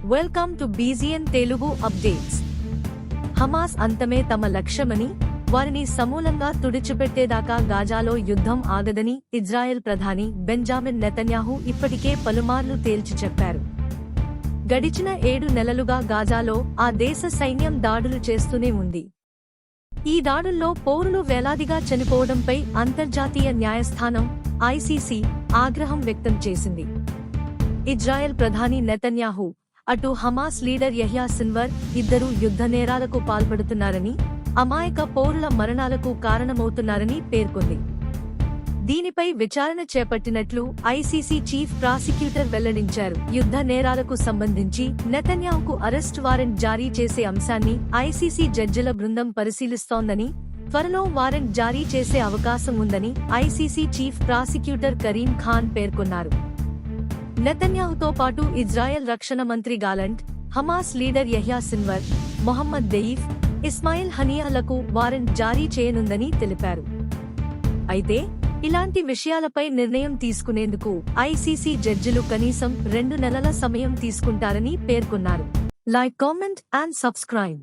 Welcome to BGN Telugu updates. Hamas అంతమే తమ లక్ష్యమని, వారిని సమూలంగా తుడిచిపెట్టేదాకా గాజాలో యుద్ధం ఆగదని ఇజ్రాయెల్ ప్రధాని బెంజామిన్ నెతన్యాహు ఇప్పటికే పలుమార్లు తేల్చి చెప్పారు. గడిచిన 7 నెలలుగా గాజాలో ఆ దేశ సైన్యం దాడులు చేస్తూనే ఉంది. ఈ దాడుల్లో పౌరులు వేలాదిగా చనిపోవడంపై అంతర్జాతీయ న్యాయస్థానం ఐసీసీ ఆగ్రహం వ్యక్తం చేసింది. ఇజ్రాయెల్ ప్రధాని నెతన్యాహు, అటు హమాస్ లీడర్ యహ్యా సిన్వర్ ఇద్దరూ యుద్ధ నేరాలకు పాల్పడుతున్నారని, అమాయక పౌరుల మరణాలకు కారణమవుతున్నారని పేర్కొంది. దీనిపై విచారణ చేపట్టినట్లు ఐసీసీ చీఫ్ ప్రాసిక్యూటర్ వెల్లడించారు. యుద్ధ నేరాలకు సంబంధించి నెతన్యాహుకు అరెస్ట్ వారెంట్ జారీ చేసే అంశాన్ని ఐసీసీ జడ్జిల బృందం పరిశీలిస్తోందని, త్వరలో వారెంట్ జారీ చేసే అవకాశం ఉందని ICC chief prosecutor Karim Khan పేర్కొన్నారు. నెతన్యాహుతో పాటు ఇజ్రాయెల్ రక్షణ మంత్రి Gallant, Hamas leader Yahya Sinwar, Mohammed Deif, Ismail హనియాలకు వారెంట్ జారీ చేయనుందని తెలిపారు. అయితే ఇలాంటి విషయాలపై నిర్ణయం తీసుకునేందుకు ఐసీసీ జడ్జిలు కనీసం 2 నెలల సమయం తీసుకుంటారని పేర్కొన్నారు. Like, comment and subscribe.